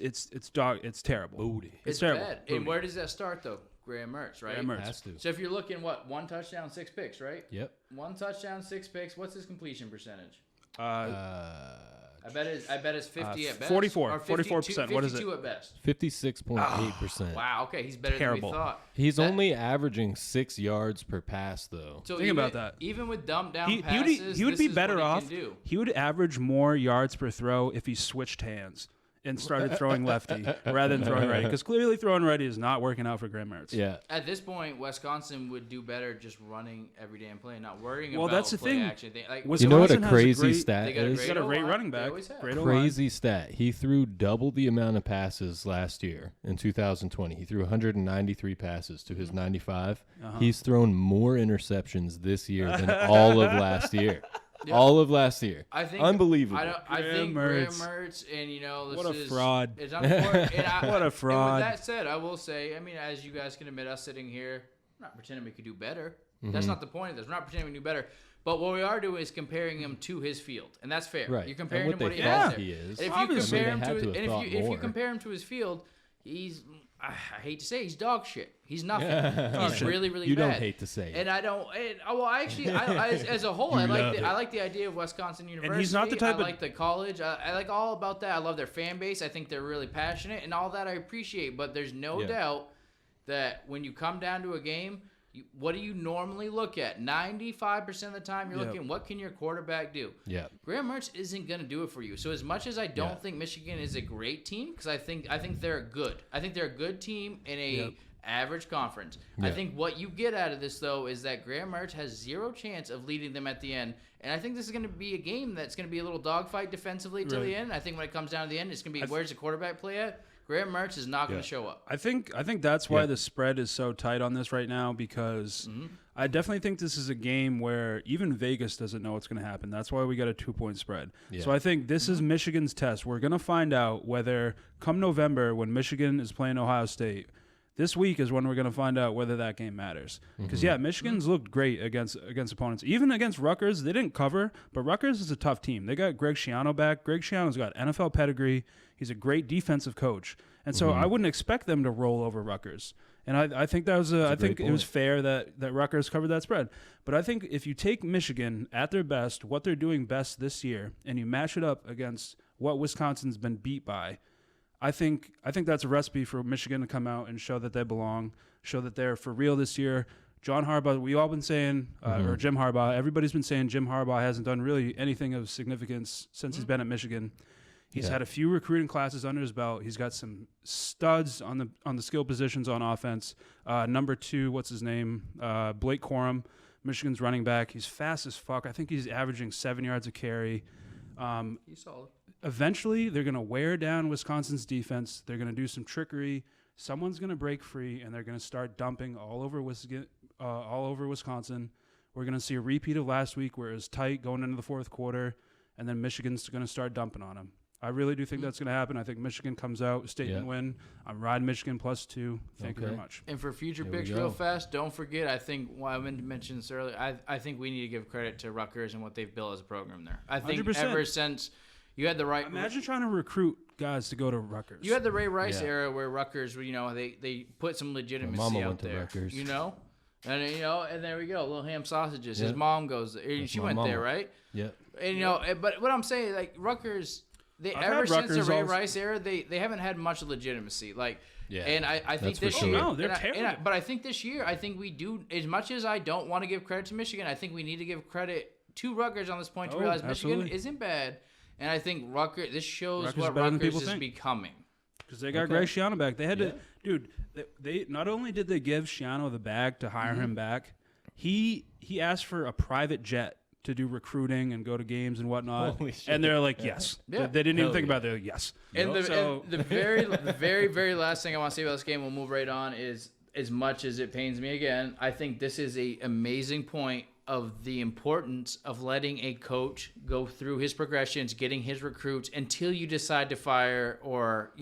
terrible. Booty. It's terrible. Bad. And where does that start though? Graham Mertz, right? Graham Mertz. Has to. So if you're looking, 1 touchdown, 6 picks, right? Yep. 1 touchdown, 6 picks. What's his completion percentage? I bet it's 50 at best. 44%. What is it? 52 at best. 56.8%. Wow. Okay, he's better Terrible. than we thought. He's only averaging 6 yards per pass, though. So think about that. Even with dumbed down passes, he would be better off. He can do. He would average more yards per throw if he switched hands and started throwing lefty rather than throwing righty. Because clearly throwing righty is not working out for Graham Mertz. Yeah. At this point, Wisconsin would do better just running every damn play, not worrying well, about that's the play thing. action. You know what a crazy stat is? He's got a great running back. Great crazy stat. He threw double the amount of passes last year in 2020. He threw 193 passes to his 95. He's thrown more interceptions this year than all of last year. Yep. All of last year. I think unbelievable. I think Graham Mertz, and this what a fraud. It's unfortunate. What a fraud. And with that said, I will say, as you guys can admit, us sitting here, I'm not pretending we could do better. That's not the point of this. We're not pretending we can do better. But what we are doing is comparing him to his field, and that's fair. Right. You're comparing him to what he has there. He is. If you compare him to his field, he's I hate to say he's dog shit. He's nothing. Yeah. He's really, really you bad. don't hate to say it. And I don't. As a whole, I like the idea of Wisconsin University. And he's not the type I like the college. I like all about that. I love their fan base. I think they're really passionate, and all that I appreciate. But there's no doubt that when you come down to a game, what do you normally look at? 95% of the time, you're looking, what can your quarterback do? Yeah. Graham Mertz isn't going to do it for you. So as much as I don't think Michigan is a great team, because I think they're good. I think they're a good team in a average conference. I think what you get out of this, though, is that Graham Mertz has zero chance of leading them at the end. And I think this is going to be a game that's going to be a little dogfight defensively till the end. I think when it comes down to the end, it's going to be where's the quarterback play at? Graham Mertz is not going to show up. I think that's why the spread is so tight on this right now, because I definitely think this is a game where even Vegas doesn't know what's going to happen. That's why we got a 2-point spread. Yeah. So I think this is Michigan's test. We're going to find out whether come November when Michigan is playing Ohio State, this week is when we're going to find out whether that game matters. Because, Michigan's looked great against opponents. Even against Rutgers, they didn't cover, but Rutgers is a tough team. They got Greg Schiano back. Greg Schiano's got NFL pedigree. He's a great defensive coach. And so I wouldn't expect them to roll over Rutgers. And I think that was it was fair that Rutgers covered that spread. But I think if you take Michigan at their best, what they're doing best this year, and you match it up against what Wisconsin's been beat by, I think that's a recipe for Michigan to come out and show that they belong, show that they're for real this year. John Harbaugh, we all been saying, or Jim Harbaugh, everybody's been saying Jim Harbaugh hasn't done really anything of significance since he's been at Michigan. He's had a few recruiting classes under his belt. He's got some studs on the skill positions on offense. Number 2, what's his name? Blake Quorum, Michigan's running back. He's fast as fuck. I think he's averaging 7 yards a carry. He's solid. Eventually, they're going to wear down Wisconsin's defense. They're going to do some trickery. Someone's going to break free, and they're going to start dumping all over Wisconsin. We're going to see a repeat of last week where it was tight going into the fourth quarter, and then Michigan's going to start dumping on them. I really do think that's going to happen. I think Michigan comes out, statement win. I'm riding Michigan +2. Thank you very much. And for future picks real fast, don't forget, I think, I mentioned this earlier, I think we need to give credit to Rutgers and what they've built as a program there. I think 100%. Ever since you had the right... Imagine trying to recruit guys to go to Rutgers. You had the Ray Rice era where Rutgers, they put some legitimacy out there. Rutgers. And and there we go, little ham sausages. His mom goes there. She went there, right? Yeah. And but what I'm saying, like Rutgers, ever since the Ray Rice era, they haven't had much legitimacy. And I think this year, no, they're terrible. But I think this year, I think we do. As much as I don't want to give credit to Michigan, I think we need to give credit to Rutgers on this point to realize Michigan isn't bad. And I think Rutgers. This shows what Rutgers is becoming. Because they got Greg Schiano back. They had to, dude. They not only did they give Schiano the bag to hire him back, he asked for a private jet to do recruiting and go to games and whatnot. And they're like, yes. They didn't even think about it. They're like, yes. And the very, very last thing I want to say about this game, we'll move right on, is as much as it pains me again, I think this is a amazing point of the importance of letting a coach go through his progressions, getting his recruits until you decide to fire or,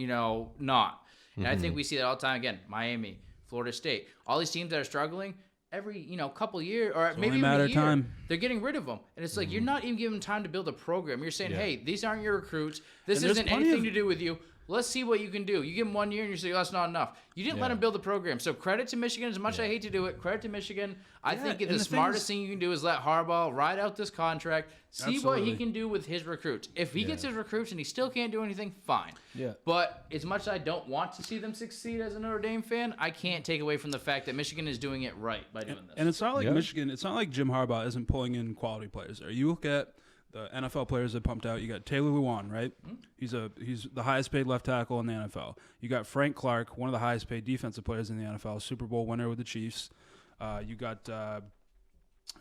not. And I think we see that all the time. Again, Miami, Florida State, all these teams that are struggling, every couple of years or maybe even a year, they're getting rid of them, and it's like you're not even giving them time to build a program. You're saying, hey, these aren't your recruits. This isn't anything to do with you. Let's see what you can do. You give them 1 year, and you say, that's not enough. You didn't let them build a program. So credit to Michigan. As much as I hate to do it, credit to Michigan. I think the smartest thing you can do is let Harbaugh ride out this contract, see what he can do with his recruits. If he gets his recruits and he still can't do anything, fine. Yeah. But as much as I don't want to see them succeed as a Notre Dame fan, I can't take away from the fact that Michigan is doing it right by doing this. And it's not like Michigan. It's not like Jim Harbaugh isn't pulling in quality players there. You look at the NFL players that pumped out. You got Taylor Lewan, right? He's the highest paid left tackle in the NFL. You got Frank Clark, one of the highest paid defensive players in the NFL, Super Bowl winner with the Chiefs. You got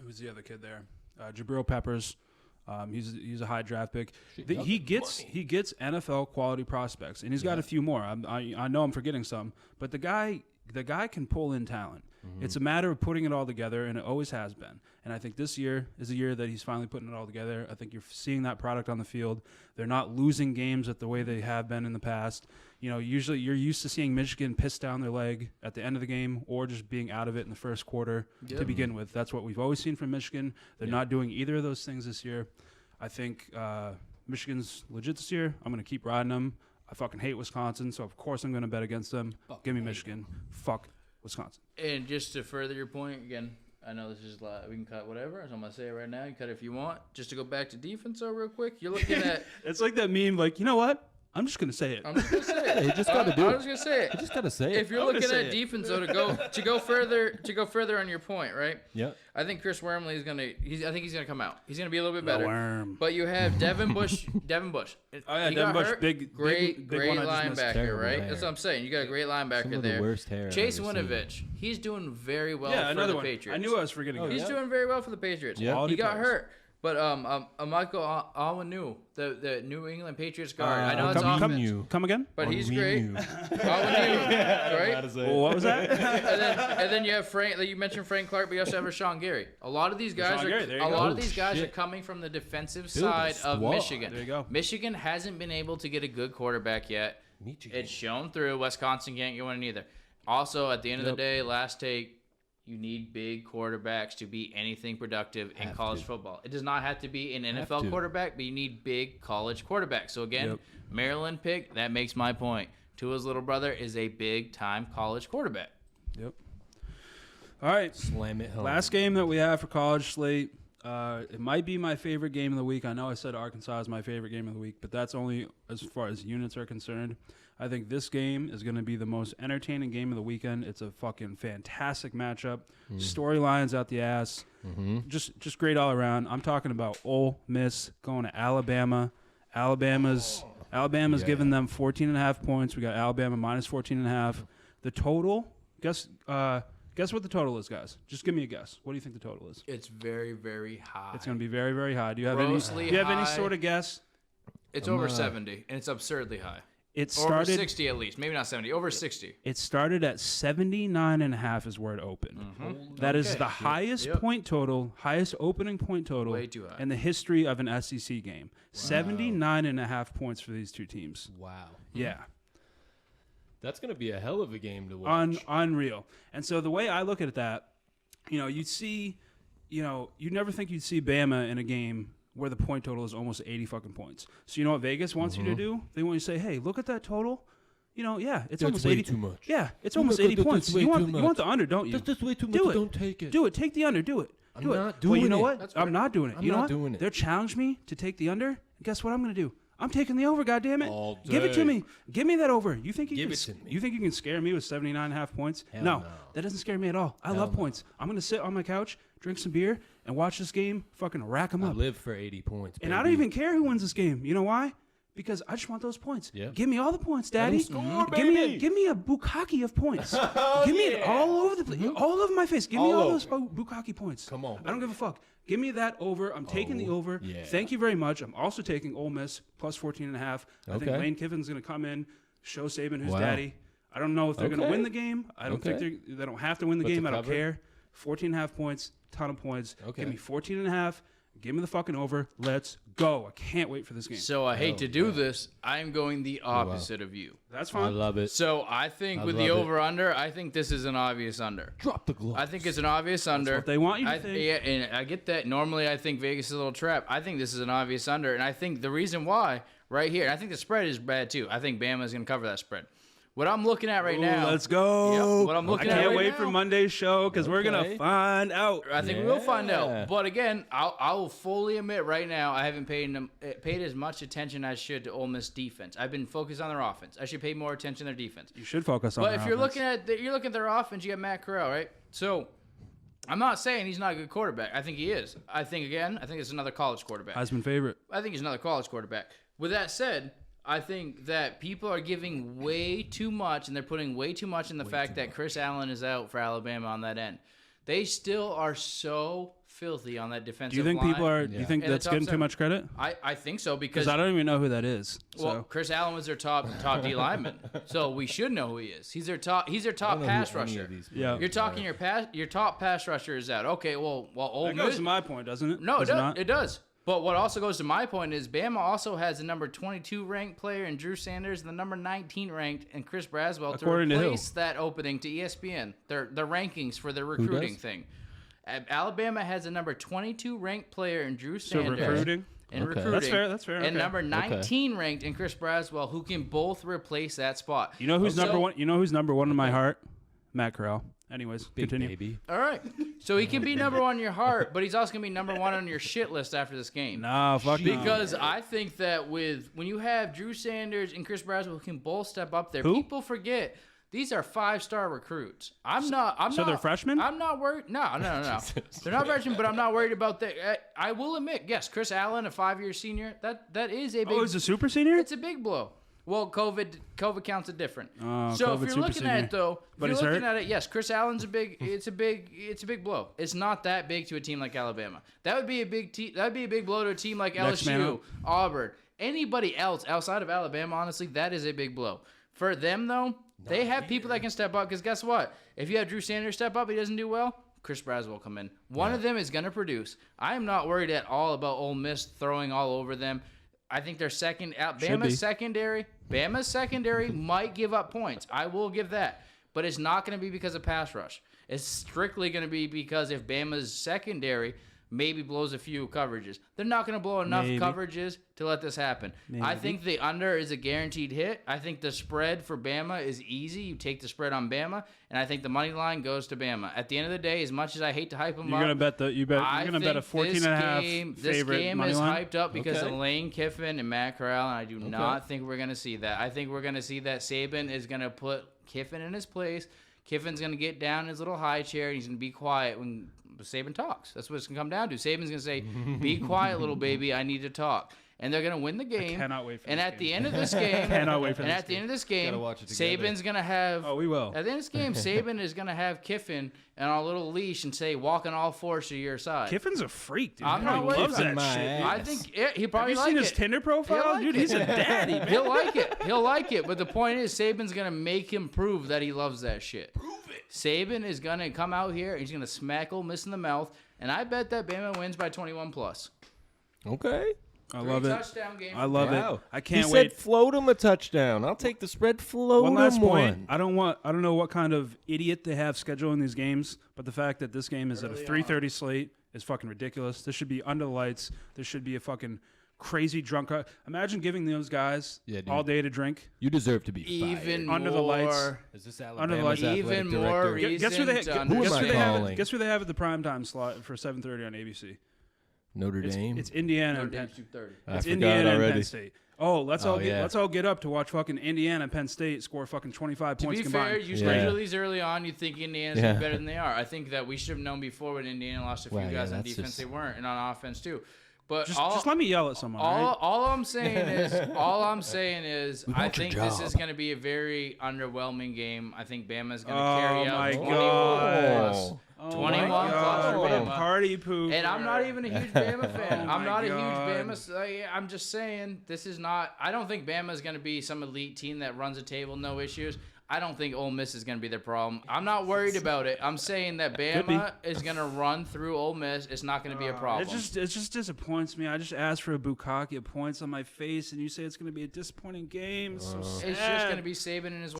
who's the other kid there? Jabril Peppers. He's a high draft pick. He gets NFL quality prospects, and he's got a few more. I know I'm forgetting some, but the guy can pull in talent. It's a matter of putting it all together, and it always has been. And I think this year is a year that he's finally putting it all together. I think you're seeing that product on the field. They're not losing games at the way they have been in the past. Usually you're used to seeing Michigan piss down their leg at the end of the game or just being out of it in the first quarter to begin with. That's what we've always seen from Michigan. They're not doing either of those things this year. I think Michigan's legit this year. I'm going to keep riding them. I fucking hate Wisconsin, so of course I'm going to bet against them. Give me Michigan. Fuck Wisconsin. And just to further your point, again, I know this is we can cut whatever, so I'm gonna say it right now. You cut it if you want. Just to go back to defense, though, real quick. You're looking at. It's like that meme. Like, you know what? I'm just gonna say it. I'm just gonna say it. You just gotta do it. I'm just gonna say it. You just gotta say it. If you're looking at defense, though, to go further on your point, right? Yeah. I think Chris Wormley is gonna. I think he's gonna come out. He's gonna be a little bit better. Worm. But you have Devin Bush. Devin Bush. Oh yeah, He Devin got Bush, hurt. big great one I just missed. linebacker, Terrible right? hair. That's what I'm saying. You got a great linebacker Some of there. the worst hair I've Chase ever seen. Winovich. He's doing very well Yeah, for another the one. Patriots. I knew I was forgetting. He's that. doing very well for the Patriots. Yeah. Quality He got players. hurt. But Michael Alwanu, the New England Patriots guard. I know it's offense, Come again? but he's great. Alwanu, right? Well, what was that? And then you have Frank. You mentioned Frank Clark, but you also have Rashawn Gary. A lot of these guys Rashawn Gary, there you a go. lot of Holy these guys shit. are coming from the defensive Build a side of squad. Michigan. There you go. Michigan hasn't been able to get a good quarterback yet. It's shown through. Wisconsin can't get one either. Also, at the end of the day, last take. You need big quarterbacks to be anything productive in college football. It does not have to be an NFL quarterback, but you need big college quarterbacks. So again, Maryland pick, that makes my point. Tua's little brother is a big-time college quarterback. Yep. All right. Slam it home. Last game that we have for college slate. It might be my favorite game of the week. I know I said Arkansas is my favorite game of the week, but that's only as far as units are concerned. I think this game is going to be the most entertaining game of the weekend. It's a fucking fantastic matchup. Storylines out the ass. Just great all around. I'm talking about Ole Miss going to Alabama. Alabama's giving them 14.5 points. We got Alabama minus 14.5. The total, guess what the total is, guys. Just give me a guess. What do you think the total is? It's very, very high. It's going to be very, very high. Do you have Grossly any high. sort of guess? It's over 70, and it's absurdly high. It Over started 60 at least. Maybe not 70. Over 60. It started at 79.5 is where it opened. That is the highest point total, highest opening point total Way too high. in the history of an SEC game. 79.5 points for these two teams. Wow. Yeah. That's going to be a hell of a game to watch. Unreal. And so the way I look at that, you'd never think you'd see Bama in a game where the point total is almost 80 fucking points. So you know what Vegas wants you to do? They want you to say, hey, look at that total. It's That's almost way 80. too much. Yeah, it's almost 80 points. You want the under, don't you? That's way too much. Do it. Don't take it. Do it. Take the under. Do it. I'm Do it. not Well, you doing know it. what? That's I'm fair. not doing it. I'm You know not what? doing it. They're challenged me to take the under. And guess what I'm going to do? I'm taking the over, goddammit. All Give it to day. me. Give me that over. You think you Give can it to me. You think you can scare me with 79.5 points? Hell No. no. That doesn't scare me at all. I love points. I'm going to sit on my couch, drink some beer, and watch this game fucking rack them I up. live for 80 points, And I don't even care who wins this game. You know why? Because I just want those points. Yeah. Give me all the points, Daddy. score, give me baby. give me a bukkake of points. Give me it all over the place, all over my face. Give me All all those over. bukkake points. Come on, I don't give a fuck. Give me that over. I'm taking the over. yeah. Thank you very much. I'm also taking Ole Miss plus 14.5. I think Okay. Lane Kiffin's going to come in, show Saban who's Wow. daddy. I don't know if they're going to Okay. win the game. I don't think they don't have to win the But to game. I don't cover? care. 14.5 points, ton of points. Okay. Give me 14.5. Give me the fucking over. Let's go. I can't wait for this game. So I hate to do this. I'm going the opposite of you. That's I fine. love it. So I think I with the love it. over-under, I think this is an obvious under. Drop the glove. I think it's an obvious under. what they want you to think. Yeah, and I get that. Normally, I think Vegas is a little trap. I think this is an obvious under, and I think the reason why, right here, and I think the spread is bad too. I think Bama is going to cover that spread. What I'm looking at right Ooh, now. let's go. Yep, what I'm looking I at can't right wait now- for Monday's show because we're going Okay. to find out. I think we will find Yeah. out. But again, I will fully admit right now I haven't paid as much attention as I should to Ole Miss defense. I've been focused on their offense. I should pay more attention to their defense. You should focus on But their if you're offense. looking at their offense, you got Matt Corral, right? So I'm not saying he's not a good quarterback. I think he is. I think it's another college quarterback. Heisman favorite. I think he's another college quarterback. With that said, I think that people are giving way too much, and they're putting way too much in the fact that Chris Allen is out for Alabama on that end. They still are so filthy on that defensive Do you think line. people are? Do you think And the that's top getting too seven. much credit? I think so because Because I don't even know who that is. well, So Chris Allen was their top D lineman, so we should know who he is. He's their top pass rusher. Yeah. You're talking your top pass rusher is out. Okay, well, Ole that Miss. goes to my point, doesn't it? No, it Does does. not? It does. But what also goes to my point is Bama also has the number 22 ranked player in Drew Sanders and the number 19 ranked in Chris Braswell According to to who? replace that opening to ESPN. Their rankings for their recruiting does? thing. Alabama has a number 22 ranked player in Drew So Sanders. recruiting. In Okay. recruiting. That's fair. That's fair. And okay. number 19 ranked in Chris Braswell, who can both replace that spot. You know who's number one? You know who's number one in my heart? Matt Corral. Anyways, Big continue. baby. All right. So he can be number one in your heart, but he's also going to be number one on your shit list after this game. No, fuck no. Because I think that when you have Drew Sanders and Chris Braswell who can both step up there, Who? people forget these are 5-star recruits. So they're freshmen? I'm not worried. No. They're not freshmen, but I'm not worried about that. I will admit, yes, Chris Allen, a 5-year senior, that is a big. Oh, he's a super senior? It's a big blow. Well, COVID counts it different. Oh, so COVID if you're super looking senior. at it though, But if he's you're looking hurt? at it, yes, Chris Allen's a big blow. It's not that big to a team like Alabama. That would be a big blow to a team like Next man LSU, up. Auburn, anybody else outside of Alabama. Honestly, that is a big blow for them though. They have people that can step up because guess what? If you have Drew Sanders step up, he doesn't do well. Chris Braswell will come in. One of them is going to produce. I am not worried at all about Ole Miss throwing all over them. I think their Bama's secondary might give up points. I will give that. But it's not going to be because of pass rush. It's strictly going to be because if Bama's secondary maybe blows a few coverages. They're not going to blow enough coverages to let this happen. I think the under is a guaranteed hit. I think the spread for Bama is easy. You take the spread on Bama, and I think the money line goes to Bama. At the end of the day, as much as I hate to hype them You're up, gonna bet you're gonna bet a 14.5 favorite this game money is line? hyped up because Okay. of Lane Kiffin and Matt Corral, and I do not think we're going to see that. I think we're going to see that Saban is going to put Kiffin in his place. Kiffin's going to get down in his little high chair, and he's going to be quiet when Saban talks. That's what it's going to come down to. Saban's going to say, be quiet, little baby, I need to talk. And they're going to win the game. I cannot wait for and this at the game. end of this game, Cannot wait for and this at the game. end of this game, Gotta watch it together. Saban's going to have Oh, we will. At the end of this game, Saban is going to have Kiffin on a little leash and say, walk on all fours to your side. Kiffin's a freak, dude. I'm He not loves waiting. that shit. Dude. I think he Have probably you like seen it. his Tinder He'll profile? like Dude, it. he's a daddy, man. He'll like it. He'll like it. But the point is, Saban's going to make him prove that he loves that shit. Prove it. Saban is going to come out here, and he's going to smack Ole Miss in the mouth, and I bet that Bama wins by 21 plus. Okay. I love it. Touchdown game. I love Wow. it. I can't he wait. said float him a touchdown. I'll take the spread. Float One him last one. point. I don't know what kind of idiot they have scheduling these games, but the fact that this game is at a 3:30 slate is fucking ridiculous. This should be under the lights. There should be a fucking crazy drunk. Imagine giving those guys Yeah, dude. all day to drink. You deserve to be Even fired. Under the lights. more. Is this Under the Alabama's lights. athletic Even more director? reason. Guess who they to guess Who am who I they have? calling? Guess who they have at the primetime slot for 7:30 on ABC? Notre Dame. It's Indiana No, and Penn. Dame's 2:30. I It's forgot Indiana and already. Penn State. Oh, let's all get up to watch fucking Indiana and Penn State score fucking 25 To points be combined. fair, you Yeah. schedule these early on. You think Indiana's Yeah. better than they are. I think that we should have known before when Indiana lost a few Well, yeah, guys on that's defense. just- They weren't, and on offense too. But just let me yell at someone. all right? all I'm saying is, I want your think this job. is going to be a very underwhelming game. I think Bama's going to Oh carry out my 21 God. plus. Oh 21 my plus God, for what a Bama. party pooper. And I'm not even a huge Bama fan. Oh I'm my not a God. huge Bama. I'm just saying this is not. I don't think Bama is going to be some elite team that runs a table, no issues. I don't think Ole Miss is going to be their problem. I'm not worried about it. I'm saying that Bama is going to run through Ole Miss. It's not going to be a problem. It just disappoints me. I just asked for a bukkake of points on my face, and you say it's going to be a disappointing game. It's so sad. It's just going to be Saban and his bro.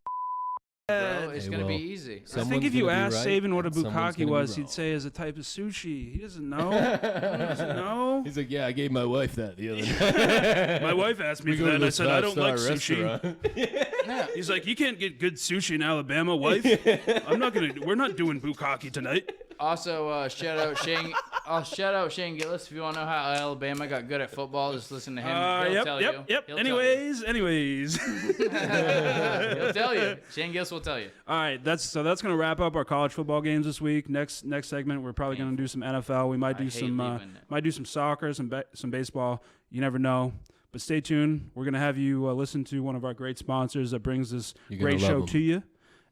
It's Hey, going to well, be easy. I think Someone's if you gonna be asked right Saban what a and someone's bukkake gonna be was, wrong. he'd say it's a type of sushi. He doesn't know. He doesn't know. He's like, yeah, I gave my wife that the other day. My wife asked me We for go that, to and I this said I don't like five-star sushi. restaurant. Yeah. He's like, you can't get good sushi in Alabama, wife. We're not doing bukkake tonight. Also, shout out Shane. Shout out Shane Gillis. If you want to know how Alabama got good at football, just listen to him. He'll tell you. Yep. He'll Anyways. tell you. He'll tell you. Shane Gillis will tell you. All right, that's gonna wrap up our college football games this week. Next segment, we're probably gonna do some NFL. We might I do hate some leaving it. might do some soccer, some baseball. You never know. But stay tuned. We're gonna have you listen to one of our great sponsors that brings this You're gonna great love show 'em. to you.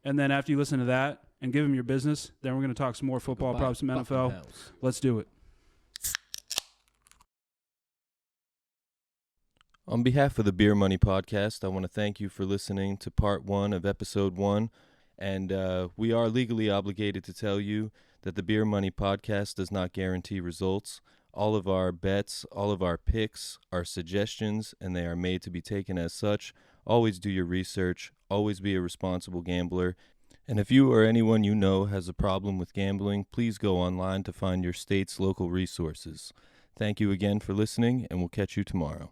And then after you listen to that and give them your business, then we're gonna talk some more football, Buy probably some fucking NFL. house. Let's do it. On behalf of the Beer Money Podcast, I want to thank you for listening to part 1 of episode 1. And we are legally obligated to tell you that the Beer Money Podcast does not guarantee results. All of our bets, all of our picks are suggestions, and they are made to be taken as such. Always do your research. Always be a responsible gambler. And if you or anyone you know has a problem with gambling, please go online to find your state's local resources. Thank you again for listening, and we'll catch you tomorrow.